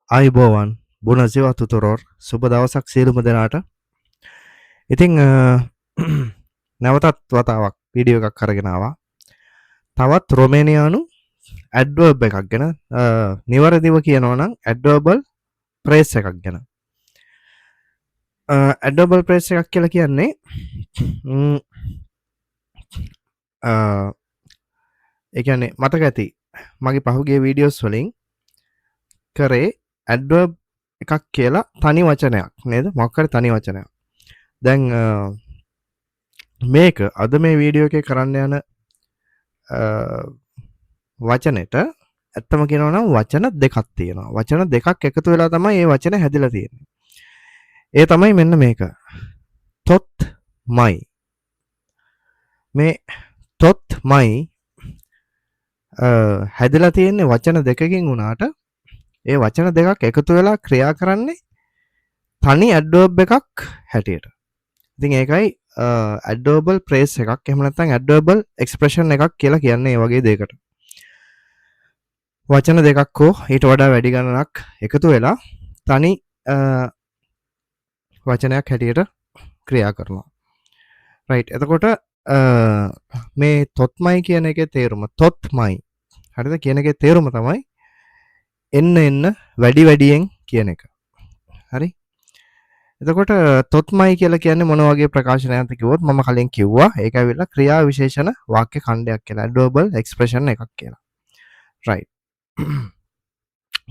ආයුබෝවන් බුණ සිවතුතුරෝර් සුබ දවසක් සියලුම දෙනාට. ඉතිං නැවතත් වතාවක් වීඩියෝ එකක් කරගෙනවා. තවත් රොමේනියානු ඇඩ්වර්බ් එකක් ගැන නිවැරදිව කියනවනම් ඇඩ්වර්බල් ප්‍රේස් එකක් ගැන. ඇඩ්වර්බල් ප්‍රේස් එකක් කියලා කියන්නේ ඒ කියන්නේ මතක ඇති මගේ පහුගිය වීඩියෝස් වලින් කරේ ඇඩ්වර්බ් එකක් කියලා තනි වචනයක් නේද? මොකක් හරි තනි වචනයක්. දැන් මේක අද මේ වීඩියෝ එකේ කරන්න යන වචනෙට ඇත්තම කියනවා නම් වචන දෙකක් තියෙනවා. වචන දෙකක් එකතු වෙලා තමයි මේ වචන හැදිලා තියෙන්නේ. ඒ තමයි මෙන්න මේක. තොත් මයි. මේ තොත් මයි හැදිලා තියෙන්නේ වචන දෙකකින් වුණාට ඒ වචන දෙකක් එකතු වෙලා ක්‍රියා කරන්නේ තනි ඇඩ්වර්බ් එකක් හැටියට. ඉතින් ඒකයි ඇඩ්වර්බල් ප්‍රේස් එකක් එහෙම නැත්නම් ඇඩ්වර්බල් එක්ස්ප්‍රෙෂන් එකක් කියලා කියන්නේ මේ වගේ දෙයකට. වචන දෙකක් හෝ ඊට වඩා වැඩි ගණනක් එකතු වෙලා තනි වචනයක් හැටියට ක්‍රියා කරනවා. රයිට්. එතකොට මේ තොත්මයි කියන එකේ තේරුම තොත්මයි. හරිද? කියන එකේ තේරුම තමයි එන්න වැඩි වැඩියෙන් කියන එක. හරි? එතකොට තොත්මයි කියලා කියන්නේ මොන වගේ ප්‍රකාශනයක්ද කිව්වොත් මම කලින් කිව්වා ඒක ඇවිල්ලා ක්‍රියා විශේෂණ වාක්‍ය ඛණ්ඩයක් කියලා. ඇඩ්වර්බල් එක්ස්ප්‍රෙෂන් එකක් කියලා. රයිට්.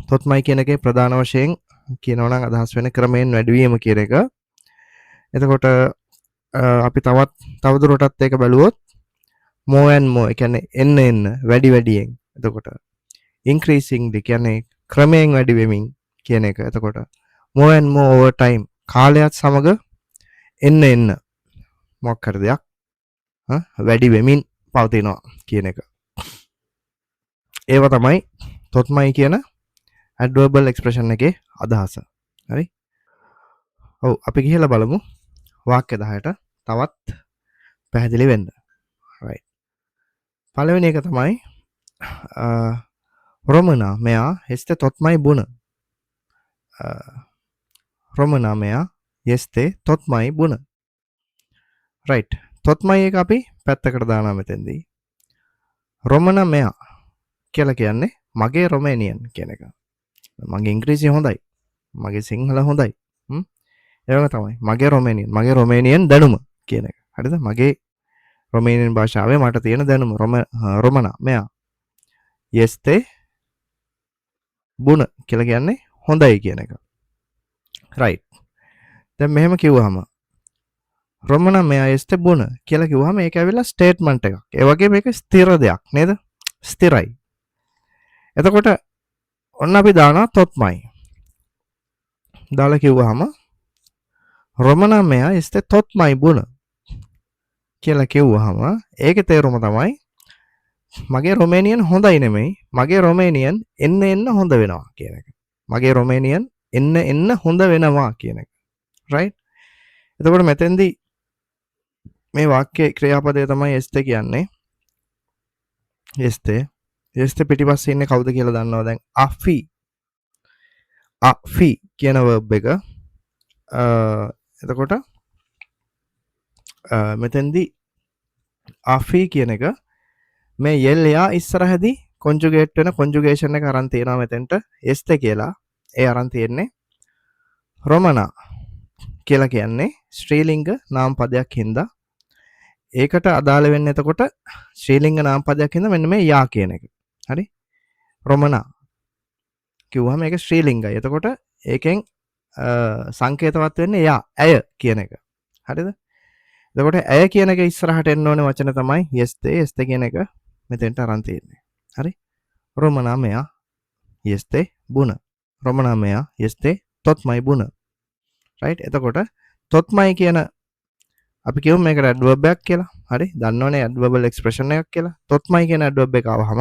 තොත්මයි කියන එකේ ප්‍රධාන වශයෙන් කියනවා නම් අදහස් වෙන ක්‍රමයෙන් වැඩිවීම කියන එක. එතකොට අපි තවදුරටත් ඒක බැලුවොත් more and more ඒ කියන්නේ එන්න වැඩි වැඩියෙන්. එතකොට increasingly කියන්නේ ක්‍රමයෙන් වැඩි වෙමින් කියන එක. එතකොට more and more over time කාලයත් සමග එන්න මොකක් හරි දෙයක් වැඩි වෙමින් පවතිනවා කියන එක. ඒව තමයි තොත්මයි කියන ඇඩ්වර්බල් එක්ස්ප්‍රෙෂන් එකේ අදහස. හරි? ඔව් අපි ගිහලා බලමු වාක්‍ය 10ට තවත් පැහැදිලි වෙන්න. right. පළවෙනි එක තමයි Romana mea este tot mai bună. Romana mea este tot mai bună. right. tot mai එක අපි පැත්තකට දානවා මෙතෙන්දී. Romana mea කියලා කියන්නේ මගේ රොමේනියන් කියන එක. මගේ ඉංග්‍රීසි හොඳයි. මගේ සිංහල හොඳයි. ඒක තමයි මගේ රොමේනියන් දැනුම කියන එක. හරිද? මගේ රොමේනියන් භාෂාවේ මට තියෙන දැනුම Romana mea este බුණ කියලා කියන්නේ හොඳයි කියන එක. right. දැන් මෙහෙම කිව්වහම Romana mea este bună කියලා කිව්වහම ඒක ඇවිල්ලා ස්ටේට්මන්ට් එකක්. ඒ වගේ මේක ස්ථිර දෙයක් නේද? ස්ථිරයි. එතකොට ඔන්න අපි දානවා තොත්මයි. දාලා කිව්වහම Romana mea este tot mai bună කියලා කිව්වහම ඒකේ තේරුම තමයි මගේ රොමේනියන් හොඳයි නෙමෙයි මගේ රොමේනියන් එන්න හොඳ වෙනවා කියන එක. මගේ රොමේනියන් එන්න හොඳ වෙනවා කියන එක. right. එතකොට මෙතෙන්දී මේ වාක්‍යයේ ක්‍රියාපදය තමයි este කියන්නේ. este පිටිපස්සේ ඉන්නේ කවුද කියලා දන්නවා දැන් afi කියන verb එක. එතකොට මෙතෙන්දී afi කියන එක මේ yell යා ඉස්සරහදී conjugate වෙන conjugation එක අරන් තියෙනවා මෙතෙන්ට este කියලා. ඒ අරන් තියෙන්නේ Romana කියලා කියන්නේ ශ්‍රීලිංග නාම පදයක් හින්දා ඒකට අදාළ වෙන්නේ එතකොට ශ්‍රීලිංග නාම පදයක් හින්දා මෙන්න මේ යා කියන එක. හරි? Romana කිව්වම ඒක ශ්‍රීලිංගයි. එතකොට ඒකෙන් සංකේතවත් වෙන්නේ යා ඇය කියන එක. හරිද? එතකොට ඇය කියන එක ඉස්සරහට එන්න ඕනේ වචන තමයි este කියන එක මෙතෙන්ට අරන් තියෙන්නේ. හරි? Romana mea este bună. Romana mea este tot mai bună. right. එතකොට totmai කියන අපි කියමු මේකට ඇඩ්වර්බ් එකක් කියලා. හරි? දන්නවනේ ඇඩ්වර්බල් එක්ස්ප්‍රෙෂන් එකක් කියලා. totmai කියන ඇඩ්වර්බ් එක ආවහම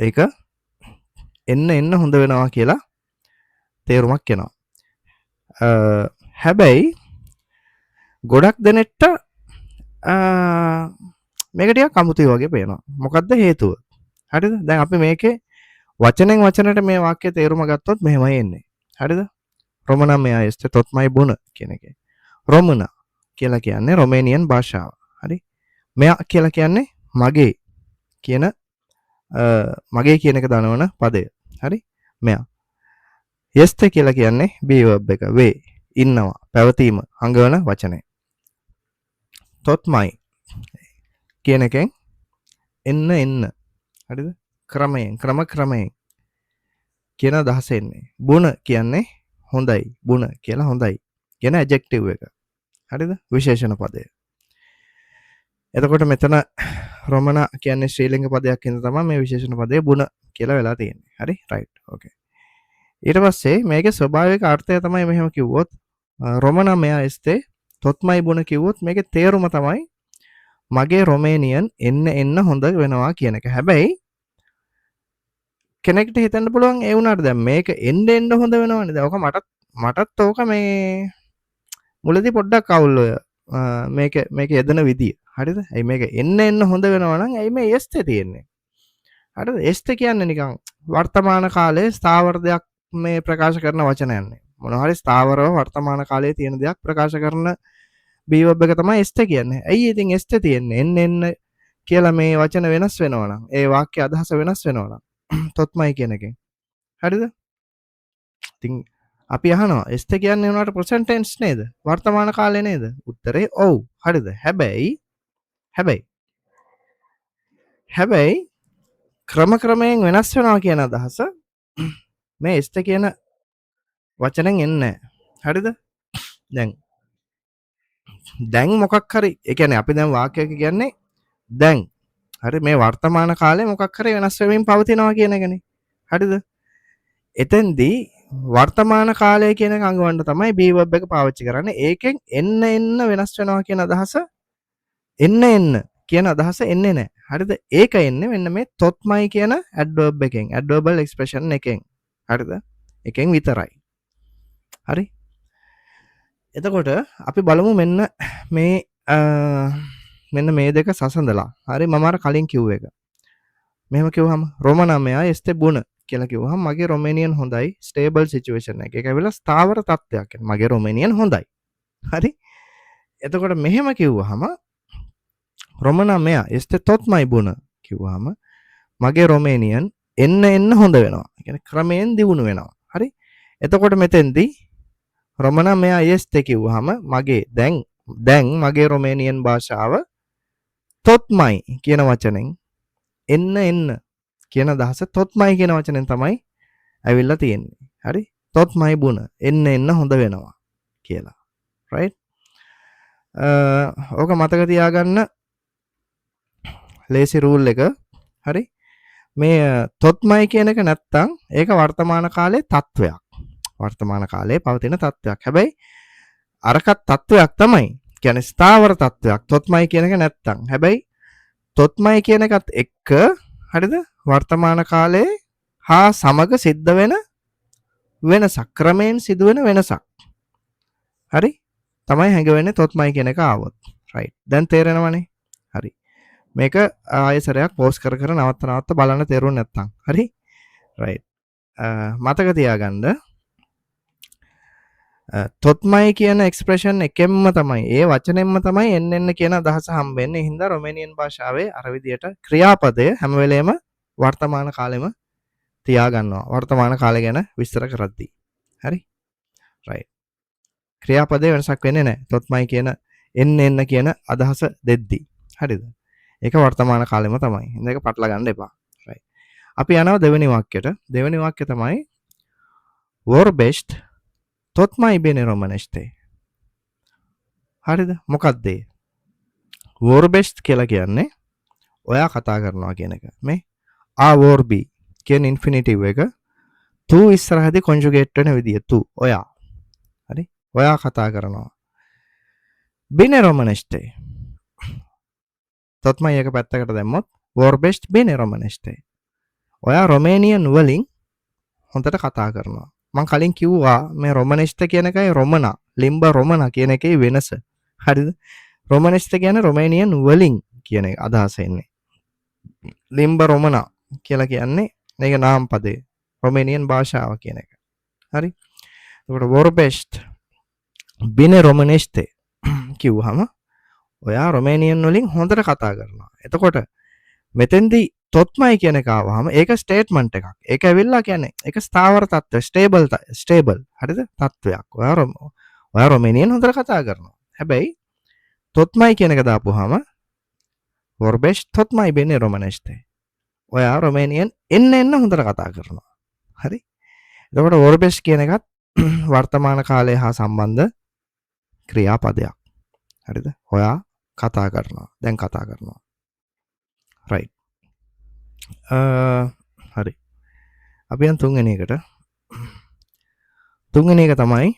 ඒක එන්න හොඳ වෙනවා කියලා තේරුමක් එනවා. හැබැයි ගොඩක් දෙනෙක්ට මේක ටිකක් අමුතුයි වගේ පේනවා. මොකද්ද හේතුව? හරිද? දැන් අපි මේකේ වචනෙන් වචනට මේ වාක්‍ය තේරුම ගත්තොත් මෙහෙමයි එන්නේ. හරිද? රොමනා මෙයා este තොත්මයි බුණ කියන එකේ. රොමනා කියලා කියන්නේ රොමේනියන් භාෂාව. හරි? මෙයා කියලා කියන්නේ මගේ කියන මගේ කියන එක දනවන පදය. හරි? මෙයා. este කියලා කියන්නේ be verb එක. වේ ඉන්නවා පැවතීම හංගවන වචනය. තොත්මයි කියන එකෙන් එන්න හරිද? ක්‍රමයෙන් ක්‍රමයෙන් කියන අදහස එන්නේ. බුණ කියන්නේ හොඳයි. බුණ කියලා හොඳයි කියන ඇඩ්ජෙක්ටිව් එක. හරිද? විශේෂණ පදය. එතකොට මෙතන රොමනා කියන්නේ ශ්‍රීලිංග පදයක් හින්දා තමයි මේ විශේෂණ පදය බුණ කියලා වෙලා තියෙන්නේ. හරි? රයිට්. ඕකේ. ඊට පස්සේ මේකේ ස්වභාවික අර්ථය තමයි මෙහෙම කිව්වොත් රොමනා මෙයා este තොත්මයි බුණ කිව්වොත් මේකේ තේරුම තමයි මගේ රොමේනියන් එන්න හොඳ වෙනවා කියන එක. හැබැයි කෙනෙක්ට හිතන්න පුළුවන් ඒ වුණාට දැන් මේක එන්න හොඳ වෙනවනේ. දැන් ඔක මටත් ඕක මේ මුලදී පොඩ්ඩක් අවුල් ඔය මේක යෙදෙන විදිය. හරිද? ඇයි මේක එන්න හොඳ වෙනවා නම් ඇයි මේ este තියෙන්නේ? හරිද? este කියන්නේ නිකන් වර්තමාන කාලයේ ස්ථාවර දෙයක් මේ ප්‍රකාශ කරන වචනයක් නේ. මොනවා හරි ස්ථාවරව වර්තමාන කාලයේ තියෙන දෙයක් ප්‍රකාශ කරන be verb එක තමයි este කියන්නේ. ඇයි ඉතින් este තියෙන්නේ? එන්න කියලා මේ වචන වෙනස් වෙනවා නම් ඒ වාක්‍ය අදහස වෙනස් වෙනවා නම් තොත්මයි කියන එකෙන්. හරිද? ඉතින් අපි අහනවා este කියන්නේ උනාට present tense නේද? වර්තමාන කාලේ නේද? උත්තරේ ඔව්. හරිද? හැබැයි ක්‍රමයෙන් වෙනස් වෙනවා කියන අදහස මේ este කියන වචනෙන් එන්නේ නැහැ. හරිද? දැන් මොකක් හරි ඒ කියන්නේ අපි දැන් වාක්‍යයක කියන්නේ දැන් හරි මේ වර්තමාන කාලේ මොකක් හරි වෙනස් වෙමින් පවතිනවා කියන එකනේ. හරිද? එතෙන්දී වර්තමාන කාලය කියන එක අඟවන්න තමයි be verb එක පාවිච්චි කරන්නේ. ඒකෙන් එන්න වෙනස් වෙනවා කියන අදහස එන්න කියන අදහස එන්නේ නැහැ. හරිද? ඒක එන්නේ මෙන්න මේ තොත්මයි කියන adverb එකෙන්, adverbial expression එකෙන්. හරිද? එකෙන් විතරයි. හරි? එතකොට අපි බලමු මෙන්න මේ දෙක සසඳලා. හරි? මම අර කලින් කිව්ව එක. මෙහෙම කිව්වහම රොමනා මෙයා este බුණ කියලා කිව්වහම මගේ රොමේනියන් හොඳයි ස්ටේබල් සිචුේෂන් එක. ඒක ඇවිල්ලා ස්ථාවර තත්ත්වයක්. මගේ රොමේනියන් හොඳයි. හරි? එතකොට මෙහෙම කිව්වහම රොමනා මෙයා este තොත්මයි බුණ කිව්වහම මගේ රොමේනියන් එන්න හොඳ වෙනවා. ඒ කියන්නේ ක්‍රමයෙන් දියුණු වෙනවා. හරි? එතකොට මෙතෙන්දී රොමනා මෙයා este කිව්වහම මගේ දැන් මගේ රොමේනියන් භාෂාව තොත්මයි කියන වචනෙන් එන්න කියන අදහස තොත්මයි කියන වචනෙන් තමයි ඇවිල්ලා තියෙන්නේ. හරි? තොත්මයි බුණ එන්න හොඳ වෙනවා කියලා. right? ඕක මතක තියාගන්න ලේසි රූල් එක. හරි? මේ තොත්මයි කියන එක නැත්තම් ඒක වර්තමාන කාලයේ තත්වයක්. වර්තමාන කාලයේ පවතින තත්වයක්. හැබැයි අරකට තත්වයක් තමයි. කියන්නේ ස්ථාවර තත්වයක්. තොත්මයි කියන එක නැත්තම්. හැබැයි තොත්මයි කියන එකත් එක්ක හරිද? වර්තමාන කාලයේ හා සමග සිද්ධ වෙන වෙනසක්, ක්‍රමයෙන් සිදුවෙන වෙනසක්. හරි? තමයි හැඟවෙන්නේ තොත්මයි කියන එක ආවොත්. right. දැන් තේරෙනවනේ. හරි. මේක ආයෙසරයක් පෝස් කර නවත්ත බලන්න තේරුම් නැත්තම්. හරි? right. මතක තියාගන්න තොත්මයි කියන එක්ස්ප්‍රෙෂන් එකෙන්ම තමයි ඒ වචනෙන්ම තමයි එන්න කියන අදහස හම්බෙන්නේ. හින්දා රොමේනියන් භාෂාවේ අර විදියට ක්‍රියාපදය හැම වෙලේම වර්තමාන කාලෙම තියාගන්නවා. වර්තමාන කාලය ගැන විස්තර කරද්දී. හරි? right. ක්‍රියාපදේ වෙනසක් වෙන්නේ නැහැ. තොත්මයි කියන එන්න කියන අදහස දෙද්දී. හරිද? ඒක වර්තමාන කාලෙම තමයි. හින්දා ඒක පටල ගන්න එපා. right. අපි යනවා දෙවෙනි වාක්‍යයට. දෙවෙනි වාක්‍යය තමයි Vorbest තොත්මයි බෙනේ රොමනෙස්ටේ. හරිද? මොකක්ද ඒ? Vorbest කියලා කියන්නේ ඔයා කතා කරනවා කියන එක. මේ a vorbi කියන ඉන්ෆිනිටිව් එක tu ඉස්සරහදී කොන්ජුගේට් වෙන විදිය tu ඔයා. හරි? ඔයා කතා කරනවා. බෙනේ රොමනෙස්ටේ. තොත්මයි එක පැත්තකට දැම්මොත් Vorbest බෙනේ රොමනෙස්ටේ. ඔයා රොමේනියන් වලින් හොඳට කතා කරනවා. මම කලින් කිව්වා මේ රොමනෙස්ට කියන එකයි රොමනා ලිම්බ රොමනා කියන එකේ වෙනස. හරිද? රොමනෙස්ට කියන්නේ රොමේනියන් වලින් කියන අදහස එන්නේ. ලිම්බ රොමනා කියලා කියන්නේ මේක නාම පදේ. රොමේනියන් භාෂාව කියන එක. හරි. එතකොට වොර්බෙස්ට් බිනේ රොමනෙස්ටේ කිව්වහම ඔයා රොමේනියන් වලින් හොඳට කතා කරනවා. එතකොට මෙතෙන්දී තොත්මයි කියන එක ආවහම ඒක ස්ටේට්මන්ට් එකක්. ඒක ඇවිල්ලා කියන්නේ ඒක ස්ථාවර තත්ත්වය, ස්ටේබල්. හරිද? තත්ත්වයක්. ඔයා රොමේනියන් හොඳට කතා කරනවා. හැබැයි තොත්මයි කියන එක දාපුවාම වොර්බෙස්ට් තොත්මයි බිනේ රොමනෙස්ටේ. ඔයා රොමේනියන් එන්න හොඳට කතා කරනවා. හරි? එතකොට වොර්බෙස්ට් කියන එකත් වර්තමාන කාලය හා සම්බන්ධ ක්‍රියාපදයක්. හරිද? ඔයා කතා කරනවා. දැන් කතා කරනවා. right. හරි. අපි යන් තුන්වෙනි එකට. තුන්වෙනි එක තමයි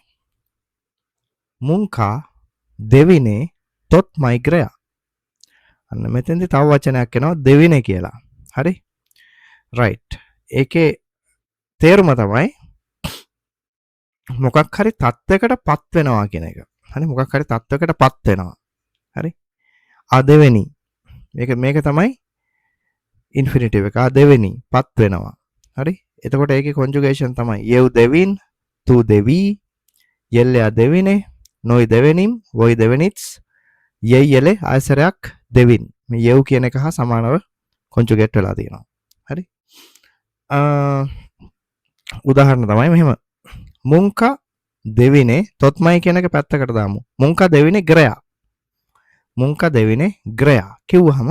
මුංකා දෙවිනේ තොත් මයිග්‍රයා. අන්න මෙතෙන්දී තව වචනයක් එනවා දෙවිනේ කියලා. හරි? right. ඒකේ තේරුම තමයි මොකක් හරි තත්වයකට පත් වෙනවා කියන එක. හරි? මොකක් හරි තත්වයකට පත් වෙනවා. හරි? දෙවෙනි. මේක තමයි ඉන්ෆිනිටිව් එක. දෙවෙනි පත් වෙනවා. හරි? එතකොට ඒකේ කොන්ජුගේෂන් තමයි යෙව් දෙවින්, තු දෙවි, යෙල්ලයා දෙවිනේ, නොයි දෙවෙනිම්, වොයි දෙවෙනිට්ස්, යෙයි යෙලේ ආයසරයක් දෙවින්. මේ යෙව් කියන එක හා සමානව කොන්ජුගේට් වෙලා තියෙනවා. හරි? උදාහරණ තමයි මෙහෙම. මුංකා දෙවිනේ තොත්මයි කියන එක පැත්තකට දාමු. මුංකා දෙවිනේ ග්‍රයා. මුංකා දෙවිනේ ග්‍රයා කිව්වහම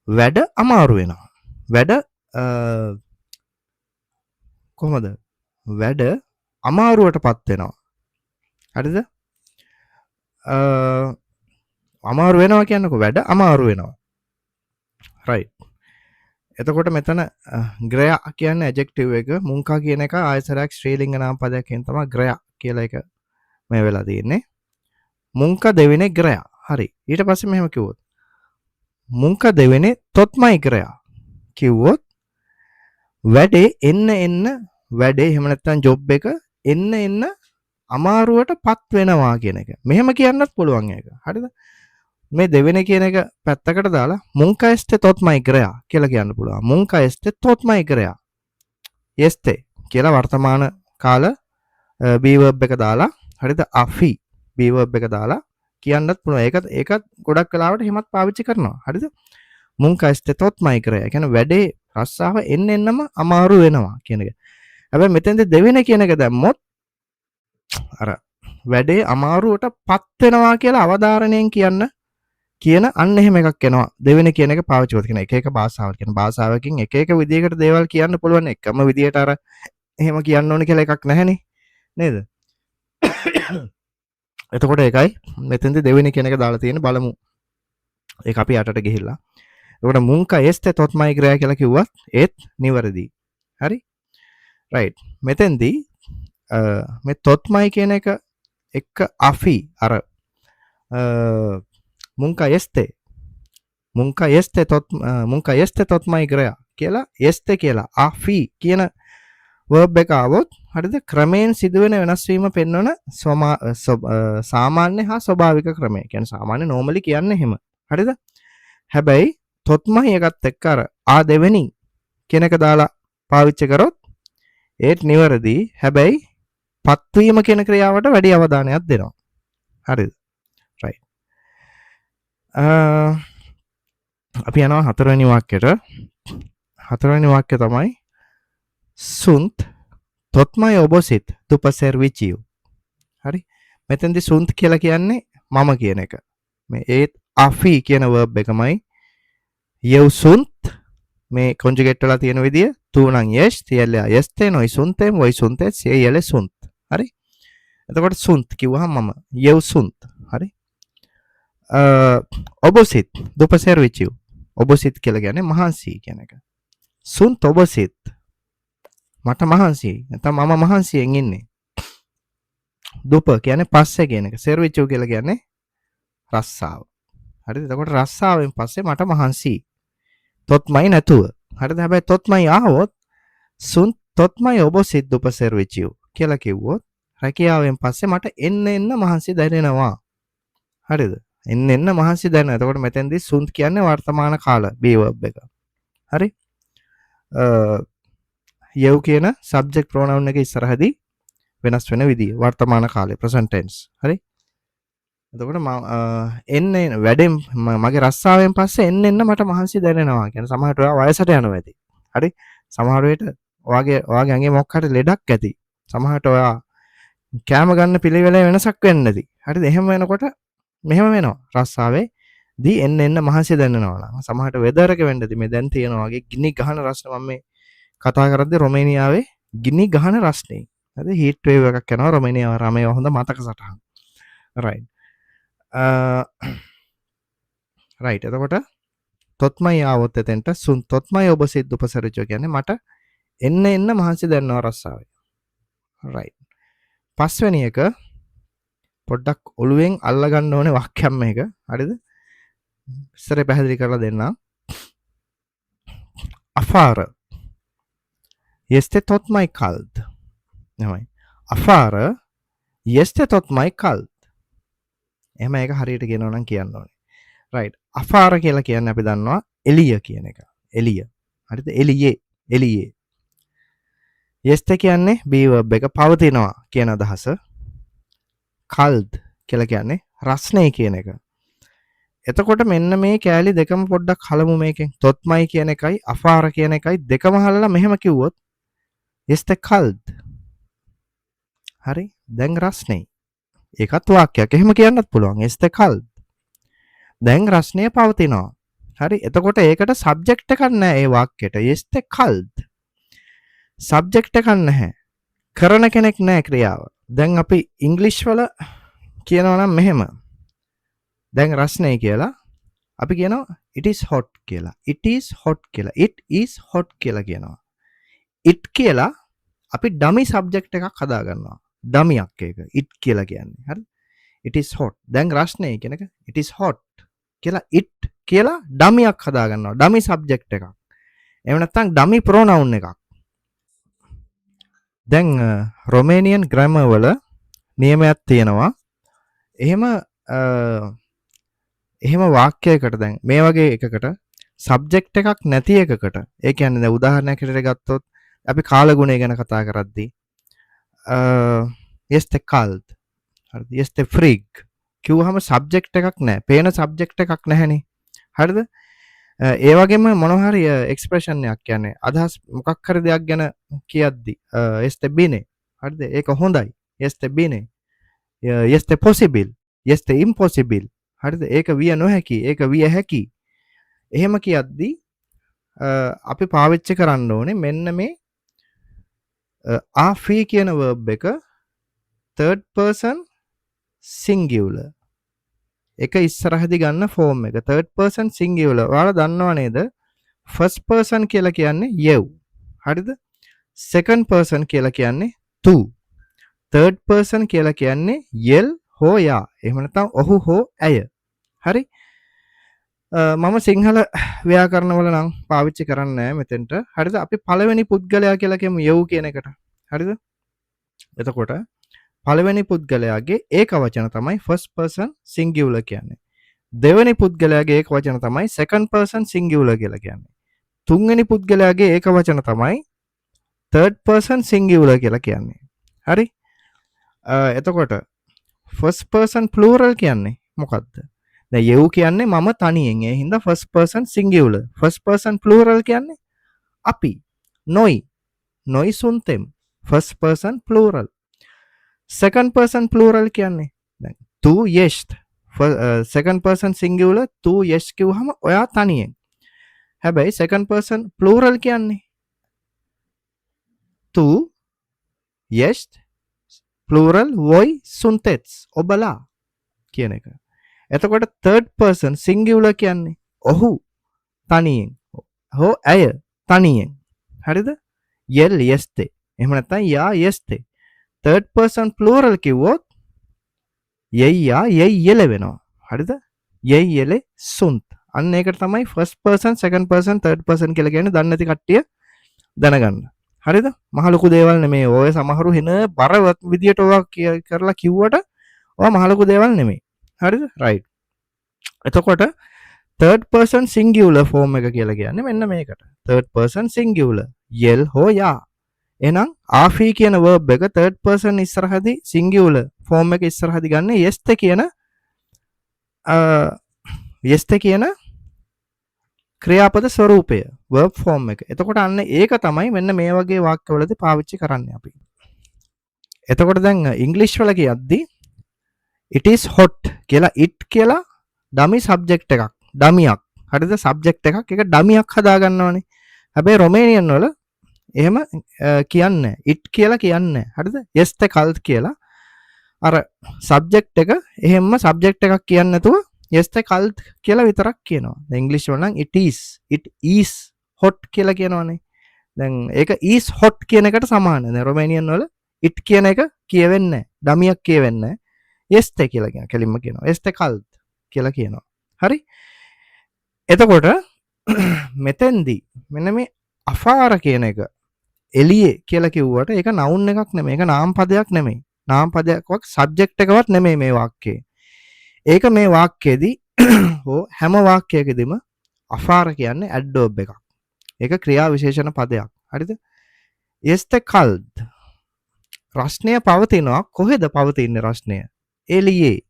වැඩ අමාරු වෙනවා. වැඩ කොහොමද? වැඩ අමාරුවටපත් වෙනවා. හරිද? අමාරු වෙනවා කියන්නකො වැඩ අමාරු වෙනවා. right. එතකොට මෙතන ග්‍රයා කියන්නේ ඇඩ්ජෙක්ටිව් එක, මුංකා කියන එක ආයසරයක් ශ්‍රීලිංග නාම පදයකින් තමයි ග්‍රයා කියලා එක මේ වෙලා තියෙන්නේ. මුංකා දෙවිනේ ග්‍රයා. හරි. ඊට පස්සේ මෙහෙම කිව්වොත් මුංකා දෙවිනේ තොත්මයි ග්‍රයා කිව්වොත් වැඩේ එන්න වැඩේ එහෙම නැත්නම් ජොබ් එක එන්න අමාරුවටපත් වෙනවා කියන එක. මෙහෙම කියන්නත් පුළුවන් ඒක. හරිද? මේ දෙවෙනි කියන එක පැත්තකට දාලා මුංකා එස්ටේ තොත්මයි ග්‍රයා කියලා කියන්න පුළුවන්. මුංකා එස්ටේ තොත්මයි ග්‍රයා. එස්ටේ කියලා වර්තමාන කාල be verb එක දාලා හරිද? අෆි be verb එක දාලා කියන්නත් පුළුවන්. ඒකත් ගොඩක් වෙලාවට එහෙමත් පාවිච්චි කරනවා. හරිද? මුංකා එස්ටේ තොත්මයි ග්‍රයා. කියන්නේ වැඩේ රස්සාව එන්නම අමාරු වෙනවා කියන එක. හැබැයි මෙතෙන්දී දෙවෙනි කියන එක දැම්මොත් අර වැඩේ අමාරුවට පත් වෙනවා කියලා අවධාරණයෙන් කියන අන්න එහෙම එකක් එනවා. දෙවෙනි කියන එක පාවිච්චි කරන එක එක භාෂාවල් කියන භාෂාවකින් එක එක විදිහකට දේවල් කියන්න පුළුවන්. එකම විදිහට අර එහෙම කියන්න ඕනේ කියලා එකක් නැහැනේ. නේද? එතකොට ඒකයි මෙතෙන්දී දෙවෙනි කියන එක දාලා තියෙන බලමු. ඒක අපි යටට ගිහිල්ලා. එතකොට මුංකා එස්තේ තොත්මයි ග්‍රයා කියලා කිව්වත් ඒත් නිවැරදි. හරි? right. මෙතෙන්දී මේ තොත්මයි කියන එක එක්ක අෆි අර මුංකා එස්තේ තොත්මයි ග්‍රයා කියලා එස්තේ කියලා අෆි කියන verb එක આવොත් හරිද? ක්‍රමයෙන් සිදුවෙන වෙනස් වීම පෙන්වන සාමාන්‍ය හා ස්වභාවික ක්‍රමය. කියන්නේ සාමාන්‍ය normally කියන්නේ එහෙම. හරිද? හැබැයි තොත්මයි එකත් එක්ක අර දෙවෙනි කියන එක දාලා පාවිච්චි කරොත් ඒත් නිවැරදි. හැබැයි පත්වීම කියන ක්‍රියාවට වැඩි අවධානයක් දෙනවා. හරිද? right. අපි යනවා හතරවෙනි වාක්‍යයට. හතරවෙනි වාක්‍යය තමයි sunt totmai obosit după serviciu. හරි? මෙතෙන්දී sunt කියලා කියන්නේ මම කියන එක. මේ ඒත් afi කියන verb එකමයි. eu sunt මේ conjugate වෙලා තියෙන විදිය tu නම් yes, tielle este, noi suntem, voi sunteți, ei ele sunt. හරි? එතකොට sunt කිව්වහම මම eu sunt. හරි? obosit după serviciu. obosit කියලා කියන්නේ මහන්සි කියන එක. sunt obosit. මට මහන්සියි. නැත්නම් මම මහන්සියෙන් ඉන්නේ. dupa කියන්නේ පස්සේ කියන එක. serviciu කියලා කියන්නේ රස්සාව. හරිද? එතකොට රස්සාවෙන් පස්සේ මට මහන්සියි. තොත්මයි නැතුව. හරිද? හැබැයි තොත්මයි ආවොත් sunt totmai obosit după serviciu කියලා කිව්වොත් රැකියාවෙන් පස්සේ මට එන්න මහන්සි දැනෙනවා. හරිද? එන්න මහන්සි දැනෙනවා. එතකොට මෙතෙන්දී sunt කියන්නේ වර්තමාන කාල be verb එක. හරි? යව් කියන සබ්ජෙක්ට් ප්‍රොනවුන් එක ඉස්සරහදී වෙනස් වෙන විදිය වර්තමාන කාලේ ප්‍රසන්ට් ටෙන්ස්. හරි. එතකොට එන්න වැඩෙන් මගේ රස්සාවෙන් පස්සේ එන්න මට මහන්සි දැනෙනවා. කියන්නේ සමහරට ඔයා වයසට යනවා ඇති. හරි. සමහර වෙලට ඔයාගේ ඇඟේ මොකක් හරි ලෙඩක් ඇති. සමහරට ඔයා කෑම ගන්න පිළිවෙලේ වෙනසක් වෙන්න ඇති. හරිද? එහෙම වෙනකොට මෙහෙම වෙනවා. රස්සාවේ දී එන්න මහන්සි දැනෙනවා. සමහරට වෙදර් එක වෙන්න ඇති. මේ දැන් තියෙනවා වගේ ගිනි ගහන රස්න මම මේ කතා කරද්දී රොමේනියාවේ ගිනි ගහන රස්නේ. හරි හීට් වේව් එකක් යනවා රොමේනියාව රමේ හොඳ මතක සටහන්. රයිට්. රයිට්. එතකොට තොත්මයි ආවොත් එතෙන්ට සුන් තොත්මයි ඔබ සිද්ද උපසර්ජය කියන්නේ මට එන්න මහන්සි දැනනවා රස්සාවේ. රයිට්. පස්වෙනි එක පොඩ්ඩක් ඔළුවෙන් අල්ල ගන්න ඕනේ වාක්‍යයක් මේක. හරිද? ඉස්සරේ පැහැදිලි කරලා දෙන්නම්. Afara. Este tot mai cald. එහෙමයි. Afara este tot mai cald. එහෙම ඒක හරියට කියනවා නම් කියන්න ඕනේ. රයිට්. Afara කියලා කියන්නේ අපි දන්නවා එළිය කියන එක. එළිය. හරිද? එළියේ. este කියන්නේ be verb එක පවතිනවා කියන අදහස. cold කියලා කියන්නේ රස්නේ කියන එක. එතකොට මෙන්න මේ කෑලි දෙකම පොඩ්ඩක් හලමු මේකෙන්. තොත්මයි කියන එකයි අෆාර කියන එකයි දෙකම හලලා මෙහෙම කිව්වොත් este cold. හරි. දැන් රස්නේ. ඒකත් වාක්‍යයක්. එහෙම කියන්නත් පුළුවන්. este cold. දැන් රස්නේ පවතිනවා. හරි. එතකොට ඒකට සබ්ජෙක්ට් එකක් නැහැ ඒ වාක්‍යයට. este cold. සබ්ජෙක්ට් එකක් නැහැ. කරන කෙනෙක් නැහැ ක්‍රියාව. දැන් අපි ඉංග්‍රීසි වල කියනවා නම් මෙහෙම. දැන් රස්නේ කියලා අපි කියනවා it is hot කියලා. it is hot කියලා. it is hot කියලා කියනවා. it කියලා අපි ඩමි සබ්ජෙක්ට් එකක් හදා ගන්නවා. ඩමියක් ඒක. it කියලා කියන්නේ. හරි. it is hot. දැන් රස්නේ කියන එක it is hot කියලා it කියලා ඩමියක් හදා ගන්නවා. ඩමි සබ්ජෙක්ට් එකක්. එහෙම නැත්නම් ඩමි ප්‍රොනවුන් එකක්. දැන් රොමේනියන් ග්‍රැමර් වල නියමයක් තියෙනවා. එහෙම වාක්‍යයකට දැන් මේ වගේ එකකට සබ්ජෙක්ට් එකක් නැති එකකට ඒ කියන්නේ දැන් උදාහරණයක් විදිහට ගත්තොත් අපි කාලගුණය ගැන කතා කරද්දී este cold හරිද este frig කිව්වහම සබ්ජෙක්ට් එකක් නැහැ. පේන සබ්ජෙක්ට් එකක් නැහැනේ. හරිද? ඒ වගේම මොනවා හරි එක්ස්ප්‍රෙෂන් එකක් කියන්නේ අදහස් මොකක් හරි දෙයක් ගැන කියද්දි este bene හරිද? ඒක හොඳයි. este bene este possible este impossible හරිද? ඒක විය නොහැකි. ඒක විය හැකි. එහෙම කියද්දි අපි පාවිච්චි කරන්න ඕනේ මෙන්න මේ ආෆී කියන verb එක third person singular එක ඉස්සරහදී ගන්න ෆෝම් එක third person singular. ඔයාලා දන්නව නේද? first person කියලා කියන්නේ you. හරිද? second person කියලා කියන්නේ tu. third person කියලා කියන්නේ yell හෝ යා. එහෙම නැත්නම් ඔහු හෝ ඇය. හරි? මම සිංහල ව්‍යාකරණ වල නම් පාවිච්චි කරන්නේ නැහැ මෙතෙන්ට. හරිද? අපි පළවෙනි පුද්ගලයා කියලා කියමු you කියන එකට. හරිද? එතකොට පළවෙනි පුද්ගලයාගේ ඒක වචන තමයි first person singular කියන්නේ. දෙවෙනි පුද්ගලයාගේ ඒක වචන තමයි second person singular කියලා කියන්නේ. තුන්වෙනි පුද්ගලයාගේ ඒක වචන තමයි third person singular කියලා කියන්නේ. හරි? එතකොට first person plural කියන්නේ මොකක්ද? දැන් you කියන්නේ මම තනියෙන්. ඒ හින්දා first person singular. first person plural කියන්නේ අපි. noi suntem. first person plural. second person plural කියන්නේ දැන් tu ești. second person singular tu ești කිව්වහම ඔයා තනියෙන්. හැබැයි second person plural කියන්නේ tu ești plural voi sunteți ඔබලා කියන එක. එතකොට third person singular කියන්නේ ඔහු තනියෙන් හෝ ඇය තනියෙන්. හරිද? él este. එහෙම නැත්නම් යා este. third person plural කිව්වොත් ella ella වෙනවා. හරිද? ella sunt. අන්න ඒකට තමයි first person second person third person කියලා කියන්නේ. දන්නේ නැති කට්ටිය දැනගන්න. හරිද? මහ ලොකු දේවල් නෙමෙයි. ඔය සමහරු වෙන බර විදියට ඔවා කරලා කිව්වට ඔවා මහ ලොකු දේවල් නෙමෙයි. හරිද? right. එතකොට third person singular form එක කියලා කියන්නේ මෙන්න මේකට. third person singular yell හෝ යා. එහෙනම් ආෆී කියන verb එක third person ඉස්සරහදී singular form එක ඉස්සරහදී ගන්න yeste කියන ක්‍රියාපද ස්වරූපය verb form එක. එතකොට අන්න ඒක තමයි මෙන්න මේ වගේ වාක්‍යවලදී පාවිච්චි කරන්නේ අපි. එතකොට දැන් ඉංග්‍රීසි වල කියද්දී it is hot කියලා it කියලා dummy subject එකක් ඩමියක් හරිද subject එකක් ඒක ඩමියක් හදා ගන්නවනේ. හැබැයි රොමේනියන් වල එහෙම කියන්නේ it කියලා කියන්නේ හරිද yes the cult කියලා අර subject එක එහෙම්ම subject එකක් කියන්නේ නැතුව yes the cult කියලා විතරක් කියනවා. දැන් ඉංග්‍රීසි වල නම් it is hot කියලා කියනවනේ. දැන් ඒක is hot කියන එකට සමානයි. දැන් රොමේනියන් වල it කියන එක කියවෙන්නේ නැහැ. ඩමියක් කියවෙන්නේ නැහැ. yes the කියලා කියන කෙලින්ම කියනවා. yes the cult කියලා කියනවා. හරි? එතකොට මෙතෙන්දී මෙන්න මේ අෆාර කියන එක එළියේ කියලා කිව්වට ඒක noun එකක් නෙමෙයි. ඒක නාම පදයක් නෙමෙයි. නාම පදයක්වත් subject එකවත් නෙමෙයි මේ වාක්‍යයේ. ඒක මේ වාක්‍යයේදී හෝ හැම වාක්‍යයකදීම අෆාර කියන්නේ adverb එකක්. ඒක ක්‍රියා විශේෂණ පදයක්. හරිද? yes the cult රස්නය පවතිනවා. කොහෙද පවතින්නේ රස්නය? එළියේ.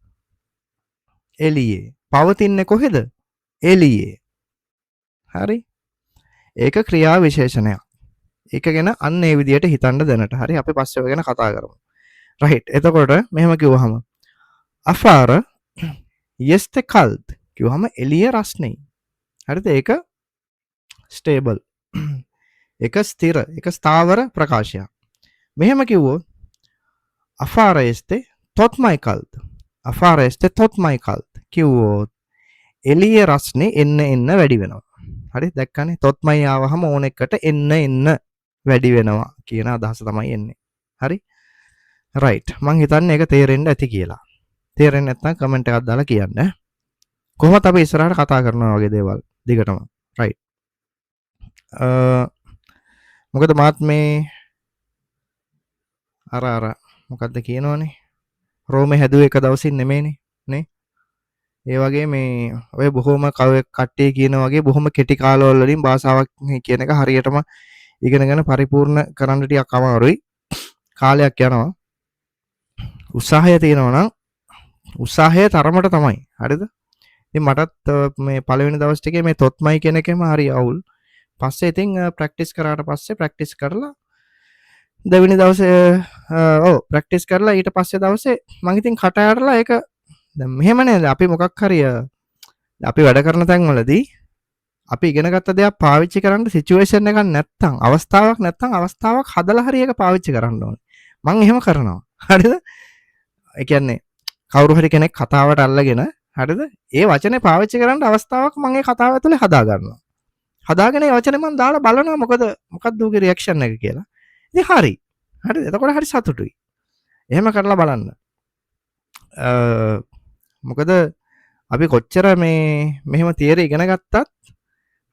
එළියේ. පවතින්නේ කොහෙද? එළියේ. හරි? ඒක ක්‍රියා විශේෂණයක්. ඒක ගැන අන්න ඒ විදිහට හිතන්න දැනට. හරි? අපි පස්සේ ඔය ගැන කතා කරමු. right. එතකොට මෙහෙම කිව්වහම අෆාර yes the cult කිව්වහම එළිය රස්නේ. හරිද? ඒක stable. ඒක ස්ථිර. ඒක ස්ථාවර ප්‍රකාශයක්. මෙහෙම කිව්වොත් අෆාර yes the tot my cult. අෆාර yes the tot my cult කිව්වොත් එළිය රස්නේ එන්න වැඩි වෙනවා. හරි දැක්කනේ tot my ආවහම ඕන එකට එන්න වැඩි වෙනවා කියන අදහස තමයි එන්නේ. හරි? right. මං හිතන්නේ ඒක තේරෙන්න ඇති කියලා. තේරෙන්නේ නැත්නම් කමෙන්ට් එකක් දාලා කියන්න. කොහොමද අපි ඉස්සරහට කතා කරනවා වගේ දේවල් දිගටම. right. මොකද මාත් මේ අර මොකද්ද කියනවනේ? රෝමේ හැදුවේ එක දවසින් නෙමෙයිනේ නේ? ඒ වගේ මේ ඔය බොහොම කට්ටිය කියන වගේ බොහොම කෙටි කාලවල වලින් භාෂාවක් කියන එක හරියටම ඉගෙනගෙන පරිපූර්ණ කරන්න ටිකක් අමාරුයි. කාලයක් යනවා. උත්සාහය තියෙනවා නම් උත්සාහය තරමට තමයි. හරිද? ඉතින් මටත් මේ පළවෙනි දවස් ටිකේ මේ තොත්මයි කියන එකම හරි අවුල්. පස්සේ ඉතින් ප්‍රැක්ටිස් කරාට පස්සේ ප්‍රැක්ටිස් කරලා දෙවෙනි දවසේ ප්‍රැක්ටිස් කරලා ඊට පස්සේ දවසේ මම ඉතින් කට ඇරලා ඒක දැන් මෙහෙම නේද අපි මොකක් හරි අපි වැඩ කරන තැන්වලදී අපි ඉගෙන ගත්ත දේක් පාවිච්චි කරන්න සිචුේෂන් එකක් නැත්තම් අවස්ථාවක් හදලා හරි ඒක පාවිච්චි කරන්න ඕනේ. මම එහෙම කරනවා. හරිද? ඒ කියන්නේ කවුරු හරි කෙනෙක් කතාවට අල්ලගෙන හරිද? ඒ වචනේ පාවිච්චි කරන්න අවස්ථාවක් මම ඒ කතාව ඇතුලේ හදා ගන්නවා. හදාගෙන ඒ වචනේ මම දාලා බලනවා මොකක්ද ඌගේ රියැක්ෂන් එක කියලා. ඉතින් හරි. හරිද? එතකොට හරි සතුටුයි. එහෙම කරලා බලන්න. මොකද අපි කොච්චර මෙහෙම තියරි ඉගෙන ගත්තත්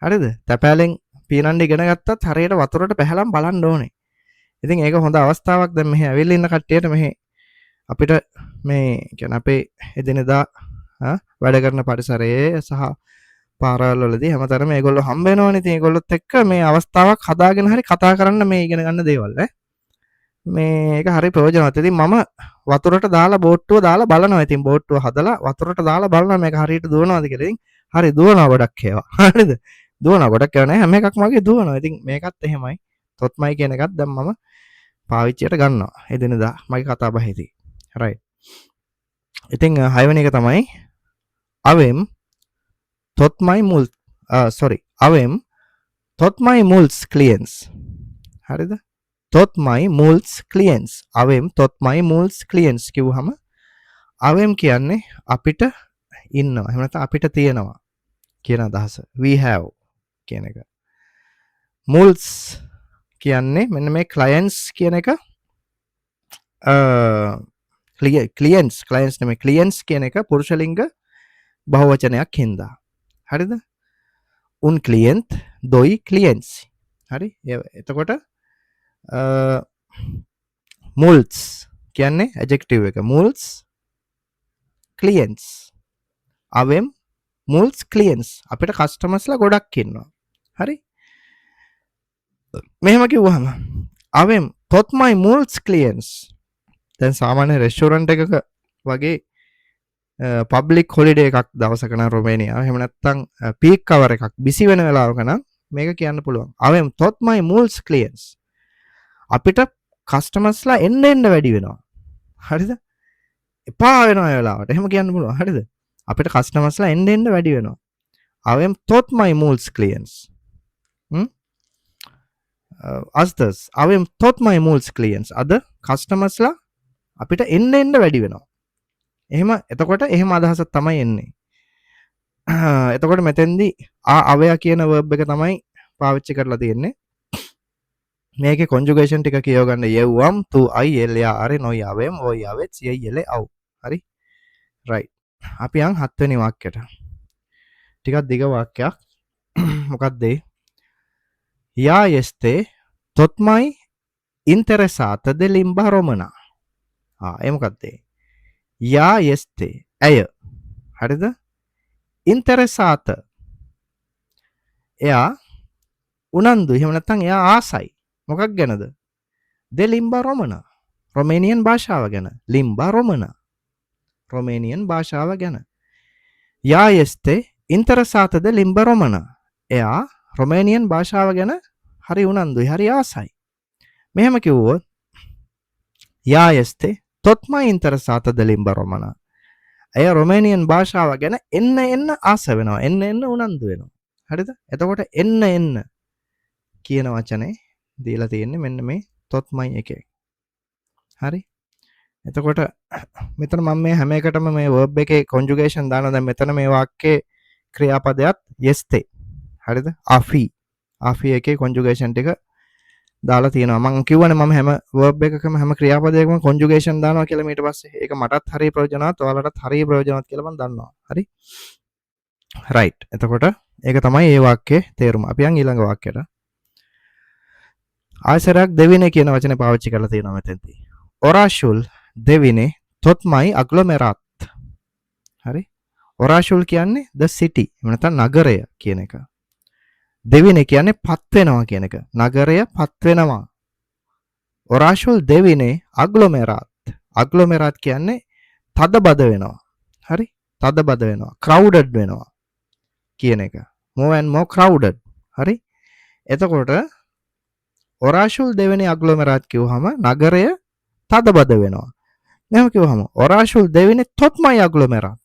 හරිද? තැපෑලෙන් පීනන්න ඉගෙන ගත්තත් හරියට වතුරට පැහැලම් බලන්න ඕනේ. ඉතින් ඒක හොඳ අවස්ථාවක් දැන් මෙහි ඇවිල්ලා ඉන්න කට්ටියට මෙහි අපිට මේ කියන්නේ අපේ එදිනෙදා වැඩ කරන පරිසරයේ සහ පාරවල් වලදී හැමතැනම මේගොල්ලෝ හම්බ වෙනවනේ. ඉතින් ඒගොල්ලොත් එක්ක මේ අවස්ථාවක් හදාගෙන හරි කතා කරන්න මේ ඉගෙන ගන්න දේවල් මේක හරි ප්‍රයෝජනවත්. ඉතින් මම වතුරට දාලා බෝට්ටුව දාලා බලනවා. ඉතින් බෝට්ටුව හදලා වතුරට දාලා බලනවා මේක හරියට දුවනවද කියලා. ඉතින් හරි දුවනවා ගොඩක් ඒවා. හරිද? දුවනවා ගොඩක් ඒවා නෑ හැම එකක්ම වගේ දුවනවා. ඉතින් මේකත් එහෙමයි. තොත්මයි කියන එකත් දැන් මම පාවිච්චියට ගන්නවා. එදිනෙදා මගේ කතා බහේදී. right. ඉතින් 6 වෙනි එක තමයි අවෙම් තොත්මයි මුල් අවෙම් තොත්මයි මුල්ස් ක්ලියන්ස්. හරිද? තොත්මයි මුල්ස් ක්ලියන්ස්. අවෙම් තොත්මයි මුල්ස් ක්ලියන්ස් කිව්වහම අවෙම් කියන්නේ අපිට ඉන්නවා. එහෙම නැත්නම් අපිට තියෙනවා කියන අදහස. we have කියන එක. මුල්ස් කියන්නේ මෙන්න මේ clients කියන එක clients නෙමෙයි clients කියන එක පුරුෂ ලිංග බහුවචනයක් හින්දා. හරිද? un client doi clients. හරි? එතකොට මුල්ස් කියන්නේ adjective එක. මුල්ස් clients. අවෙම් mules clients අපිට customers ලා ගොඩක් ඉන්නවා. හරි? මෙහෙම කිව්වහම අවෙම් tot my mules clients දැන් සාමාන්‍ය රෙස්ටෝරන්ට් එකක වගේ පබ්ලික් හොලිඩේ එකක් දවසක නම් රොමේනියාව එහෙම නැත්නම් පීක් කවර් එකක් බිසි වෙන වෙලාවක නම් මේක කියන්න පුළුවන්. අවෙම් tot my mules clients අපිට customers ලා එන්න වැඩි වෙනවා. හරිද? එපා වෙනවා ඒ වෙලාවට. එහෙම කියන්න පුළුවන්. හරිද? අපිට customers ලා එන්න වැඩි වෙනවා. අවෙම් tot my mules clients. අස්තස් අවෙම් tot my mules clients අද customers ලා අපිට එන්න වැඩි වෙනවා. එහෙම එතකොට එහෙම අදහසක් තමයි එන්නේ. එතකොට මෙතෙන්දී අවයා කියන verb එක තමයි පාවිච්චි කරලා තියෙන්නේ. මේකේ conjugation ටික කියව ගන්න යවම් tu I l r no yavem o yavet c i l au. හරි? right. අපි යන් 7 වෙනි වාක්‍යයට. ටිකක් දිග වාක්‍යයක්. මොකක්ද ඒ? Ya este tot mai interesată de limba română. ඒ මොකක්ද ඒ? Ya este ඇය. හරිද? Interesată. එයා උනන්දු. එහෙම නැත්නම් එයා ආසයි. මොකක් ගැනද? De limba română. Romanian භාෂාව ගැන. Limba română. Romanian භාෂාව ගැන. Ya este interesată de limba română. එයා Romanian භාෂාව ගැන හරි උනන්දුයි. හරි ආසයි. මෙහෙම කිව්වොත් Ya este tot mai interesată de limba română. එය Romanian භාෂාව ගැන එන්න ආස වෙනවා. එන්න උනන්දු වෙනවා. හරිද? එතකොට එන්න කියන වචනේ දීලා තියෙන්නේ මෙන්න මේ tot my එකේ. හරි? එතකොට මෙතන මම මේ හැම එකටම මේ verb එකේ conjugation දානවා. දැන් මෙතන මේ වාක්‍යයේ ක්‍රියාපදයක් este. හරිද? afi එකේ conjugation ටික දාලා තියෙනවා. මම කියවනේ මම හැම verb එකකම හැම ක්‍රියාපදයකම conjugation දානවා කියලා ඊට පස්සේ ඒක මටත් හරිය ප්‍රයෝජනවත් ඔයාලටත් හරිය ප්‍රයෝජනවත් කියලා මම දන්නවා. හරි? right. එතකොට ඒක තමයි මේ වාක්‍යයේ තේරුම. අපි යන් ඊළඟ වාක්‍යයට. ආයසරයක් දෙවිනේ කියන වචනේ පාවිච්චි කරලා තියෙනවා මෙතෙන්දී. Orașul devine tot mai aglomerat. හරි? Orașul කියන්නේ the city. එහෙම නැත්නම් නගරය කියන එක. දෙවිනේ කියන්නේ පත් වෙනවා කියන එක. නගරය පත් වෙනවා. Orașul devine aglomerat. Aglomerat කියන්නේ තදබද වෙනවා. හරි? තදබද වෙනවා. crowded වෙනවා කියන එක. more and more crowded. හරි? එතකොට Orașul devine aglomerat කිව්වහම නගරය තදබද වෙනවා. එහෙම කිව්වහම Orașul devine tot mai aglomerat.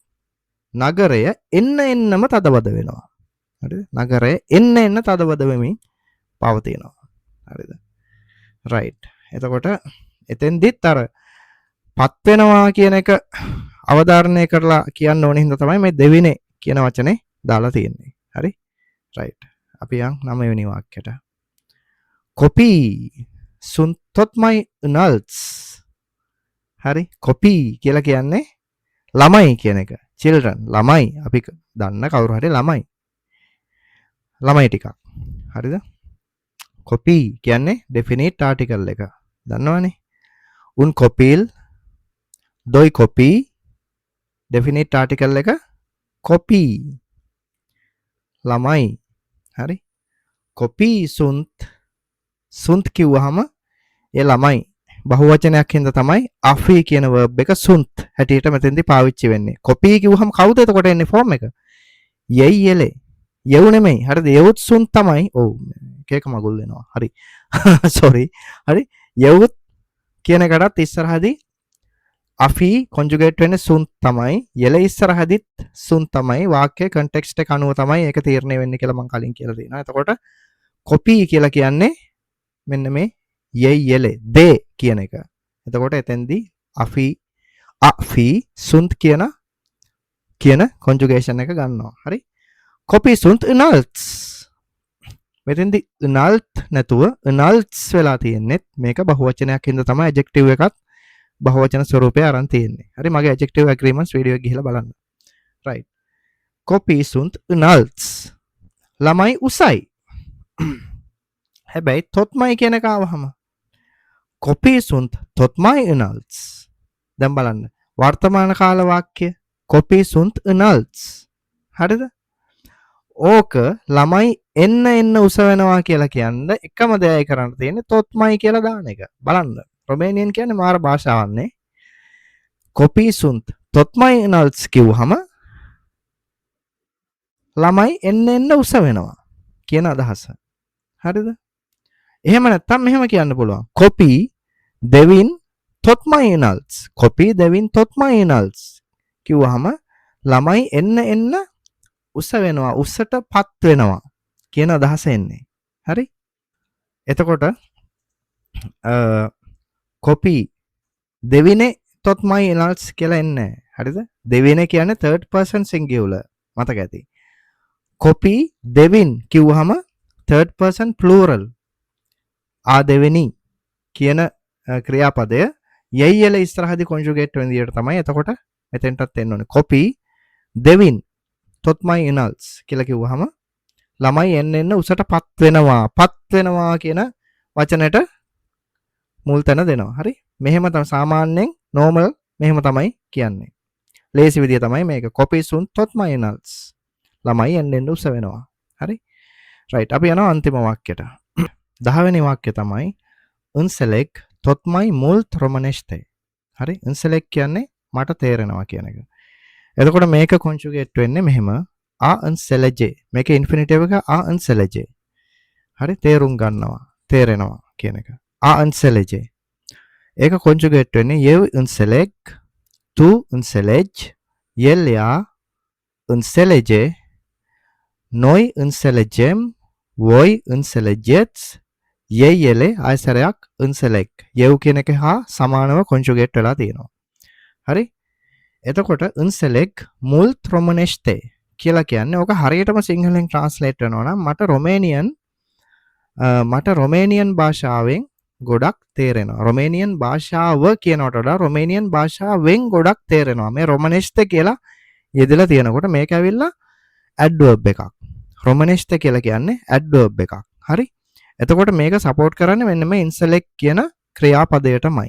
නගරය එන්නම තදබද වෙනවා. හරිද? නගරය එන්න තදබද වෙමින් පවතිනවා. හරිද? right. එතකොට එතෙන්දිත් අර පත් වෙනවා කියන එක අවධාරණය කරලා කියන්න ඕනේ හින්දා තමයි මේ දෙවිනේ කියන වචනේ දාලා තියෙන්නේ. හරි? right. අපි යන් 9 වෙනි වාක්‍යයට. Copii sunt tot mai înalți. හරි? copii කියලා කියන්නේ ළමයි කියන එක. children ළමයි අපි දන්න කවුරු හරි ළමයි. ළමයි ටිකක්. හරිද? copii කියන්නේ definite article එක. දන්නවනේ? un copil, doi copii, definite article එක copii. ළමයි. හරි? copii sunt කිව්වහම ඒ ළමයි බහුවචනයක් හින්දා තමයි afi කියන verb එක sunt හැටියට මෙතෙන්දී පාවිච්චි වෙන්නේ. copii කිව්වහම කවුද එතකොට එන්නේ form එක? yei ele. යව් නෙමෙයි. හරිද? යවුත් sunt තමයි. ඔව්. කේක මගුල් වෙනවා. හරි. sorry. හරි. යවුත් කියන එකටත් ඉස්සරහදී afi conjugate වෙන්නේ sunt තමයි. yele ඉස්සරහදීත් sunt තමයි. වාක්‍යයේ context එක අනුව තමයි ඒක තීරණය වෙන්නේ කියලා මම කලින් කියලා දෙනවා. එතකොට copy කියලා කියන්නේ මෙන්න මේ yei yele de කියන එක. එතකොට එතෙන්දී afi sunt කියන conjugation එක ගන්නවා. හරි? copy sunt înalți. මෙතෙන්දී înalt නැතුව înalți වෙලා තියෙන්නේ මේක බහුවචනයක් හින්දා තමයි adjective එකත් බහුවචන ස්වරූපය අරන් තියෙන්නේ. හරි? මගේ adjective agreements වීඩියෝ එක ගිහලා බලන්න. right. copy sunt înalți. ළමයි උසයි. හැබැයි tot mai කියන එක ආවහම copy sunt tot mai înalți. දැන් බලන්න වර්තමාන කාල වාක්‍ය copy sunt înalți. හරිද? ඕක ළමයි එන්න උස වෙනවා කියලා කියන්න එකම දෙයයි කරන්න තියෙන්නේ තොත්මයි කියලා දාන එක. බලන්න. රොමේනියන් කියන්නේ මාර භාෂාවන්නේ. කොපි සුන්ත් තොත්මයි නල්ස් කිව්වහම ළමයි එන්න උස වෙනවා කියන අදහස. හරිද? එහෙම නැත්නම් මෙහෙම කියන්න පුළුවන්. කොපි දෙවින් තොත්මයිනල්ස් කොපි දෙවින් තොත්මයිනල්ස් කිව්වහම ළමයි එන්න උස වෙනවා උස්සට පත් වෙනවා කියන අදහස එන්නේ. හරි? එතකොට කොපි දෙවිනේ තොත්මයිනල්ස් කියලා එන්නේ. හරිද? දෙවිනේ කියන්නේ third person singular මතක ඇති. කොපි දෙවින් කිව්වහම third person plural ආ දෙවෙනි කියන ක්‍රියාපදය යයිල ඉස්සරහදී කොන්ජුගේට් වෙන විදියට තමයි එතකොට මෙතෙන්ටත් එන්න ඕනේ. කොපි දෙවින් තොත්මයිනල්ස් කියලා කිව්වහම ළමයි එන්න උසට පත් වෙනවා කියන වචනෙට මුල් තැන දෙනවා. හරි? මෙහෙම තමයි සාමාන්‍යයෙන් normal මෙහෙම තමයි කියන්නේ. ලේසි විදිය තමයි මේක. කොපි සුන් තොත්මයිනල්ස් ළමයි එන්න උස වෙනවා. හරි? රයිට්. අපි යනවා අන්තිම වාක්‍යයට. 10 වෙනි වාක්‍යය තමයි උන්සෙලෙක් තොත්මයි මුල් ත්‍රොමනෙෂ්තේ. හරි? උන්සෙලෙක් කියන්නේ මට තේරෙනවා කියන එක. එතකොට මේක කොන්ජුගේට් වෙන්නේ මෙහෙම ආ උන්සෙලෙජේ. මේක ඉන්ෆිනිටිව් එක ආ උන්සෙලෙජේ. හරි? තේරුම් ගන්නවා, තේරෙනවා කියන එක. ආ උන්සෙලෙජේ. ඒක කොන්ජුගේට් වෙන්නේ යෙව් උන්සෙලෙක් තු උන්සෙලෙජ් යෙල්යා උන්සෙලෙජේ නොයි උන්සෙලෙජෙම් වොයි උන්සෙලෙජෙට්ස් යෙයලේ ආයසරයක් උන්සෙලෙක් යෙව් කියන එක හා සමානව කොන්ජුගේට් වෙලා තියෙනවා. හරි? එතකොට උන්සෙලෙක් මුල් ත්‍රොමනෙෂ්තේ කියලා කියන්නේ ඕක හරියටම සිංහලෙන් ට්‍රාන්ස්ලේට් වෙනවා නම් මට රොමේනියන් භාෂාවෙන් ගොඩක් තේරෙනවා. රොමේනියන් භාෂාව කියනවට වඩා රොමේනියන් භාෂාවෙන් ගොඩක් තේරෙනවා. මේ රොමනෙෂ්තේ කියලා යෙදලා තියෙනකොට මේක ඇවිල්ලා ඇඩ්වර්බ් එකක්. රොමනෙෂ්තේ කියලා කියන්නේ ඇඩ්වර්බ් එකක්. හරි? එතකොට මේක සපෝට් කරන්නේ මෙන්න මේ ඉන්සෙලෙක් කියන ක්‍රියාපදයටමයි.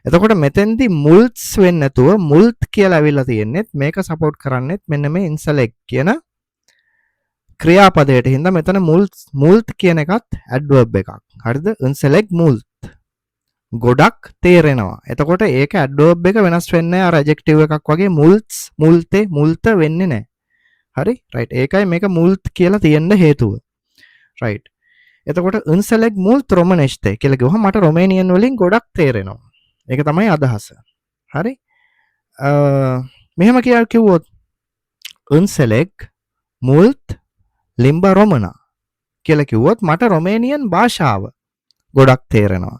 එතකොට මෙතෙන්දි මුල්ස් වෙන්නේ නැතුව මුල්ත් කියලා ඇවිල්ලා තියෙන්නේත් මේක සපෝට් කරන්නේත් මෙන්න මේ ඉන්සෙලෙක් කියන ක්‍රියාපදයට. හින්දා මෙතන මුල්ත් කියන එකත් ඇඩ්වර්බ් එකක්. හරිද? ඉන්සෙලෙක් මුල්ත් ගොඩක් තේරෙනවා. එතකොට ඒක ඇඩ්වර්බ් එක වෙනස් වෙන්නේ අර ඇඩ්ජෙක්ටිව් එකක් වගේ මුල්ස් මුල්තේ මුල්ත වෙන්නේ නැහැ. හරි? රයිට්. ඒකයි මේක මුල්ත් කියලා තියෙන්න හේතුව. රයිට්. එතකොට උන්සෙලෙක් මුල් ත්‍රොමනෙෂ්තේ කියලා කිව්වහම මට රොමේනියන් වලින් ගොඩක් තේරෙනවා. ඒක තමයි අදහස. හරි? මෙහෙම කියලා කිව්වොත් උන්සෙලෙක් මුල්ත් ලිම්බා රොමනා කියලා කිව්වොත් මට රොමේනියන් භාෂාව ගොඩක් තේරෙනවා.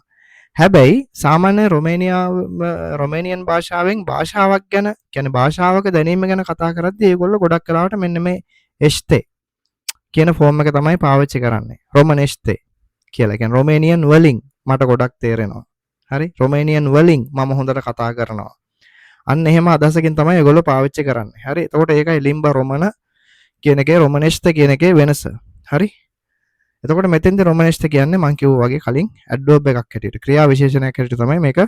හැබැයි සාමාන්‍ය රොමේනියන් භාෂාවෙන් භාෂාවක් ගැන කියන්නේ භාෂාවක දැනීම ගැන කතා කරද්දී ඒගොල්ලෝ ගොඩක් වෙලාවට මෙන්න මේ එස්තේ කියන ෆෝම් එක තමයි පාවිච්චි කරන්නේ. රොමනෙස්තේ කියලා. කියන්නේ රොමේනියන් වලින් මට ගොඩක් තේරෙනවා. හරි? රොමේනියන් වලින් මම හොඳට කතා කරනවා. අන්න එහෙම අදහසකින් තමයි ඒගොල්ලෝ පාවිච්චි කරන්නේ. හරි? එතකොට ඒකයි ලිම්බා රොමන කියන එකේ රොමනෙස්තේ කියන එකේ වෙනස. හරි? එතකොට මෙතෙන්ද රොමනෙස්තේ කියන්නේ මම කිව්වා වගේ කලින් ඇඩ්වර්බ් එකක් හැටියට ක්‍රියා විශේෂණයක් හැටියට තමයි මේක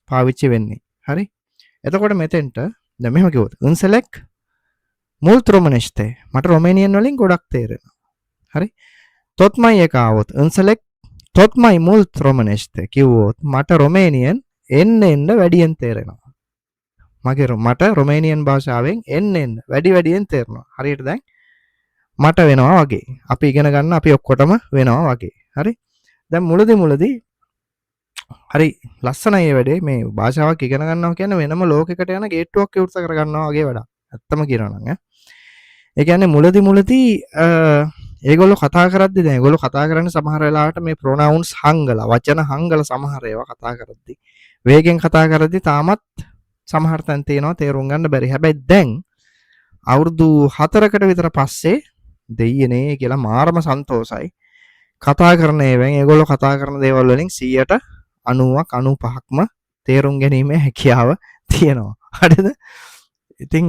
පාවිච්චි වෙන්නේ. හරි? එතකොට මෙතෙන්ට දැන් මෙහෙම කිව්වොත් උන්සෙලෙක් මුල් ත්‍රොමනෙස්තේ මට රොමේනියන් වලින් ගොඩක් තේරෙනවා. හරි? තොත්මයි එක આવොත් උන්සෙලෙක් තොත්මයි මුල් ත්‍රොමනෙස්තේ කිව්වොත් මට රොමේනියන් එන්න වැඩියෙන් තේරෙනවා. මට රොමේනියන් භාෂාවෙන් එන්න වැඩියෙන් තේරෙනවා. හරියට දැන් මට වෙනවා වගේ. අපි ඉගෙන ගන්න අපි ඔක්කොටම වෙනවා වගේ. හරි? දැන් මුලදී හරි ලස්සනයි මේ වැඩේ. මේ භාෂාවක් ඉගෙන ගන්නවා කියන්නේ වෙනම ලෝකයකට යන ගේට්ටුවක් විවෘත කර ගන්නවා වගේ වැඩක්. ඇත්තම කියනවා නම් ඒ කියන්නේ මුලදී ඒගොල්ලෝ කතා කරද්දි දැන් ඒගොල්ලෝ කතා කරන්නේ සමහර වෙලාවට මේ ප්‍රොනවුන්ස් හංගලා වචන හංගලා සමහර ඒවා කතා කරද්දි වේගෙන් කතා කරද්දි තාමත් සමහර තැන් තියෙනවා තේරුම් ගන්න බැරි. හැබැයි දැන් අවුරුදු 4කට විතර පස්සේ දෙයියනේ කියලා මාරම සන්තෝසයි. කතා කරන ඒවෙන් ඒගොල්ලෝ කතා කරන දේවල් වලින් 100ට 90ක් 95ක්ම තේරුම් ගැනීමේ හැකියාව තියෙනවා. හරිද? ඉතින්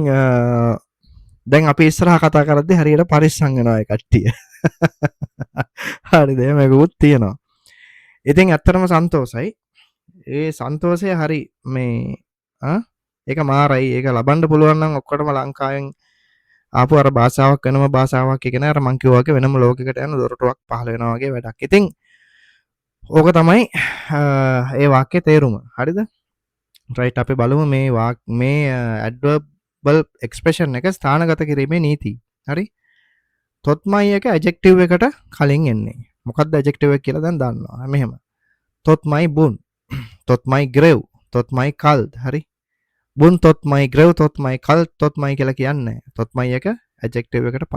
දැන් අපි ඉස්සරහා කතා කරද්දී හරියට පරිස්සම් වෙනවා ඒ කට්ටිය. හරිද? මේකත් තියෙනවා. ඉතින් ඇත්තටම සන්තෝසයි. ඒ සන්තෝෂය හරි මේ ඒක මාරයි. ඒක ලබන්න පුළුවන් නම් ඔක්කොටම ලංකාවෙන් ආපු අර භාෂාවක් වෙනම භාෂාවක් ඉගෙන අර මං කිව්වා වගේ වෙනම ලෝකයකට යන දොරටුවක් පහළ වෙනවා වගේ වැඩක්. ඉතින් ඕක තමයි ඒ වාක්‍යයේ තේරුම. හරිද? රයිට් අපි බලමු මේ ඇඩ්වර්බල් එක්ස්ප්‍රෙෂන් එක ස්ථානගත කිරීමේ නීති. හරි? තොත්මයි එක ඇඩ්ජෙක්ටිව් එකට කලින් එන්නේ. මොකක්ද ඇඩ්ජෙක්ටිව් එක කියලා දැන් දන්නවා. මෙහෙම. තොත්මයි බුන්, තොත්මයි ග්‍රෙව්, තොත්මයි කල්ද්. හරි? බුන් තොත්මයි ග්‍රෙව් තොත්මයි කල්ද් තොත්මයි කියලා කියන්නේ. තොත්මයි එක ඇඩ්ජෙක්ටිව් එකට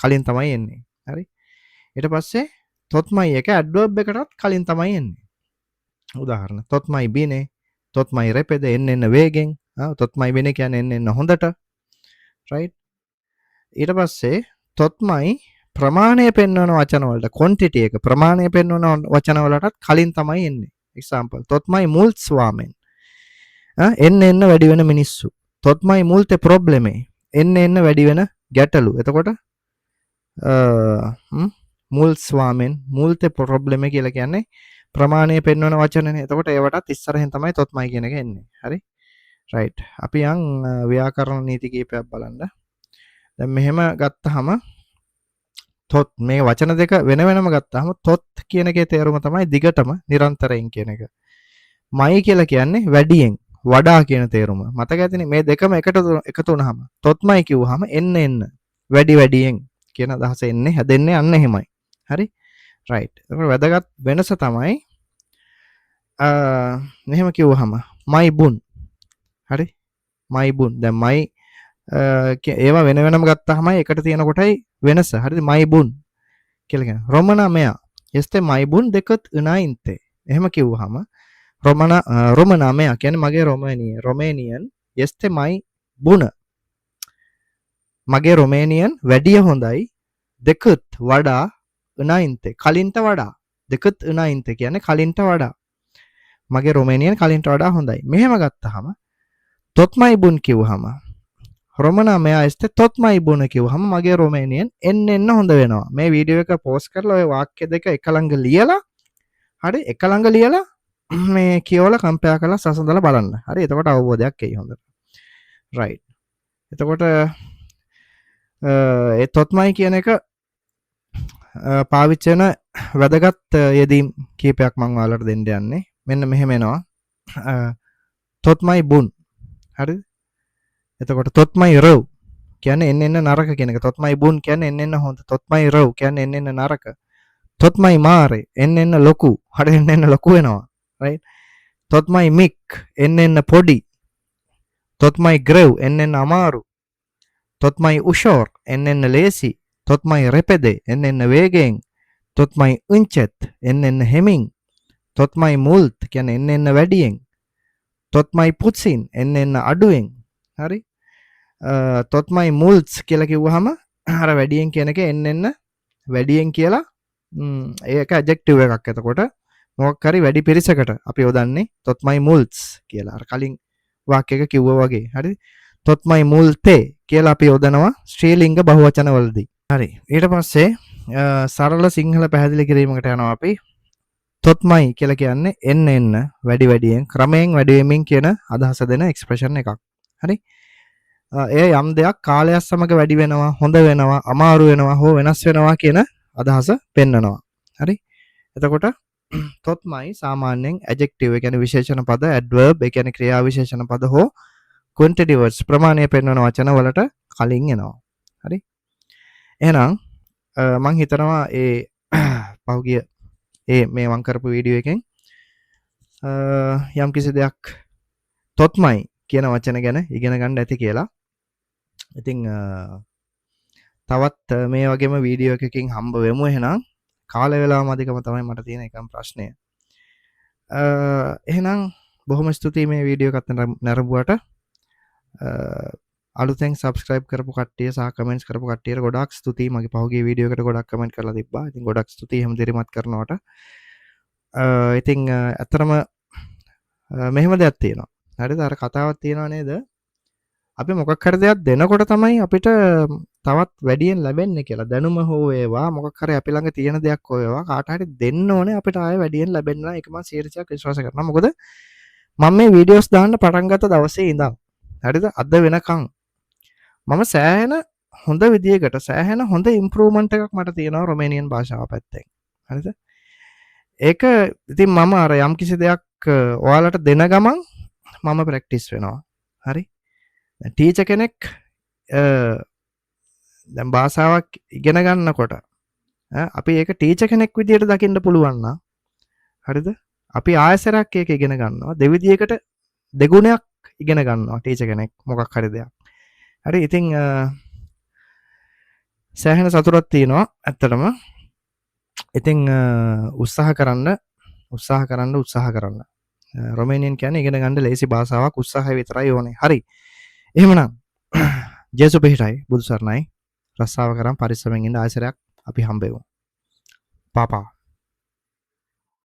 කලින් තමයි එන්නේ. හරි? ඊට පස්සේ තොත්මයි එක ඇඩ්වර්බ් එකටත් කලින් තමයි එන්නේ. උදාහරණ තොත්මයි බිනේ, තොත්මයි රෙපෙද එන්න වේගෙන්, තොත්මයි බිනේ කියන්නේ එන්න හොඳට. රයිට්? ඊට පස්සේ තොත්මයි ප්‍රමාණය පෙන්වන වචන වලට ක්වොන්ටිටි එක ප්‍රමාණය පෙන්වන වචන වලටත් කලින් තමයි එන්නේ. එක්සැම්පල් තොත්මයි මුල් ස්වාමෙන්. එන්න වැඩි වෙන මිනිස්සු. තොත්මයි මුල්තේ ප්‍රොබ්ලෙමේ. එන්න වැඩි වෙන ගැටලු. එතකොට මුල් ස්වාමෙන් මුල්තේ ප්‍රොබ්ලෙමේ කියලා කියන්නේ ප්‍රමාණය පෙන්වන වචනනේ. එතකොට ඒවටත් ඉස්සරහින් තමයි තොත්මයි කියන එක එන්නේ. හරි? රයිට්. අපි යන් ව්‍යාකරණ නීති කීපයක් බලන්න. දැන් මෙහෙම ගත්තාම තොත් මේ වචන දෙක වෙන වෙනම ගත්තාම තොත් කියන එකේ තේරුම තමයි දිගටම නිරන්තරයෙන් කියන එක. මයි කියලා කියන්නේ වැඩියෙන් වඩා කියන තේරුම. මතක ඇතිනේ මේ දෙකම එකතු වුනහම තොත්මයි කිව්වහම එන්න වැඩි වැඩියෙන් කියන අදහස එන්නේ හැදෙන්නේ අන්න එහෙමයි. හරි? රයිට්. ඒක වැදගත් වෙනස තමයි මෙහෙම කිව්වහම මයි බුන්. හරි? මයි බුන්. දැන් මයි ඒවා වෙන වෙනම ගත්තාමයි එකට තියෙන කොටයි වෙනස. හරිද? මයි බුන් කියලා කියන. රොමනා මෙයා. este මයි බුන් දෙකත් උනායින්තේ. එහෙම කිව්වහම රොමනා මෙයා කියන්නේ මගේ රොමේනියන් este මයි බුන. මගේ රොමේනියන් වැඩිය හොඳයි දෙකත් වඩා උනායින්තේ. කලින්ට වඩා. දෙකත් උනායින්තේ කියන්නේ කලින්ට වඩා. මගේ රොමේනියන් කලින්ට වඩා හොඳයි. මෙහෙම ගත්තාම තොත්මයි බුන් කිව්වහම රොමනා මෙයා este තොත්මයි බුන කිව්වහම මගේ රොමේනියන් එන්න හොඳ වෙනවා. මේ වීඩියෝ එක පෝස්ට් කරලා ඔය වාක්‍ය දෙක එක ළඟ ලියලා හරි එක ළඟ ලියලා මේ කියවලා කම්පෙයාර් කරලා සසඳලා බලන්න. හරි? එතකොට අවබෝධයක් එයි හොඳට. රයිට්. එතකොට ඒ තොත්මයි කියන එක පාවිච්චි වෙන වැදගත් යෙදීම් කීපයක් මම ඔයාලට දෙන්න යන්නේ. මෙන්න මෙහෙම එනවා. තොත්මයි බුන්. හරිද? එතකොට තොත්මයි රව් කියන්නේ එන්න නරක කියන එක. තොත්මයි බුන් කියන්නේ එන්න හොඳ. තොත්මයි රව් කියන්නේ එන්න නරක. තොත්මයි මාරේ එන්න ලොකු. හරි එන්න ලොකු වෙනවා. රයිට්? තොත්මයි මික් එන්න පොඩි. තොත්මයි ග්‍රෙව් එන්න අමාරු. තොත්මයි උෂෝර් එන්න ලේසි. තොත්මයි රෙපෙදේ එන්න වේගෙන්. තොත්මයි උන්චෙත් එන්න හෙමින්. තොත්මයි මුල්ත් කියන්නේ එන්න වැඩියෙන්. තොත්මයි පුත්සින් එන්න අඩුවෙන්. හරි? තොත්මයි මුල්ස් කියලා කිව්වහම අර වැඩියෙන් කියන එක එන්න වැඩියෙන් කියලා ඒක ඇඩ්ජෙක්ටිව් එකක්. එතකොට මොකක් හරි වැඩි පිරිසකට අපි යොදන්නේ තොත්මයි මුල්ස් කියලා. අර කලින් වාක්‍යයක කිව්වා වගේ. හරි? තොත්මයි මුල්තේ කියලා අපි යොදනවා ශ්‍රීලිංග බහුවචන වලදී. හරි. ඊට පස්සේ සරල සිංහල පැහැදිලි කිරීමකට යනවා අපි. තොත්මයි කියලා කියන්නේ එන්න වැඩි වැඩියෙන් ක්‍රමයෙන් වැඩි වෙමින් කියන අදහස දෙන එක්ස්ප්‍රෙෂන් එකක්. හරි? ඒ යම් දෙයක් කාලයක් සමග වැඩි වෙනවා, හොඳ වෙනවා, අමාරු වෙනවා, හෝ වෙනස් වෙනවා කියන අදහස පෙන්නනවා. හරි? එතකොට තොත්මයි සාමාන්‍යයෙන් ඇඩ්ජෙක්ටිව් ඒ කියන්නේ විශේෂණ පද, ඇඩ්වර්බ් ඒ කියන්නේ ක්‍රියා විශේෂණ පද හෝ ක්වොන්ටිටි වර්ඩ්ස් ප්‍රමාණය පෙන්වන වචන වලට කලින් එනවා. හරි? එහෙනම් මම හිතනවා ඒ පහුගිය මේ මම කරපු වීඩියෝ එකෙන් යම් කිසි දෙයක් තොත්මයි කියන වචන ගැන ඉගෙන ගන්න ඇති කියලා. ඉතින් තවත් මේ වගේම වීඩියෝ එකකින් හම්බ වෙමු. එහෙනම් කාල වේලාව මදිකම තමයි මට තියෙන එකම ප්‍රශ්නය. එහෙනම් බොහොම ස්තුතියි මේ වීඩියෝ එකත් නරඹුවට. අලුතෙන් subscribe කරපු කට්ටිය සහ comments කරපු කට්ටියට ගොඩාක් ස්තුතියි. මගේ පහුගිය වීඩියෝ එකට ගොඩක් comment කරලා තිබ්බා. ඉතින් ගොඩක් ස්තුතියි හැම දිරිමත් කරනවට. ඉතින් අතරම මෙහෙම දෙයක් තියෙනවා. හරිද? අර කතාවක් තියෙනවා නේද? අපි මොකක් හරි දෙයක් දෙනකොට තමයි අපිට තවත් වැඩියෙන් ලැබෙන්නේ කියලා. දැනුම හෝ වේවා මොකක් හරි අපි ළඟ තියෙන දෙයක් හෝ වේවා කාට හරි දෙන්න ඕනේ අපිට ආයෙ වැඩියෙන් ලැබෙන්න. ඒක මම 100% විශ්වාස කරනවා. මොකද මම මේ වීඩියෝස් දාන්න පටන් ගත්ත දවසේ ඉඳන් හරිද? අද වෙනකන් මම සෑහෙන හොඳ විදියකට සෑහෙන හොඳ ඉම්ප්‍රූව්මන්ට් එකක් මට තියෙනවා රොමේනියන් භාෂාව පැත්තෙන්. හරිද? ඒක ඉතින් මම අර යම්කිසි දෙයක් ඔයාලට දෙන ගමන් මම ප්‍රැක්ටිස් වෙනවා. හරි? දැන් ටීචර් කෙනෙක් දැන් භාෂාවක් ඉගෙන ගන්නකොට අපි ඒක ටීචර් කෙනෙක් විදියට දකින්න පුළුවන් නම් හරිද? අපි ආයසරයක් ඒක ඉගෙන ගන්නවා. දෙවිදියකට දෙගුණයක් ඉගෙන ගන්නවා ටීචර් කෙනෙක් මොකක් හරි දෙයක්. හරි ඉතින් සෑහෙන සතුටක් තියෙනවා ඇත්තටම. ඉතින් උත්සාහ කරන්න. රොමේනියන් කියන්නේ ඉගෙන ගන්න ලේසි භාෂාවක් උත්සාහය විතරයි ඕනේ. හරි. එහෙමනම් ජේසු පිහිටයි බුදු සරණයි. රස්සාව කරන් පරිස්සමෙන් ඉන්න ආයසරයක් අපි හම්බෙමු. පාපා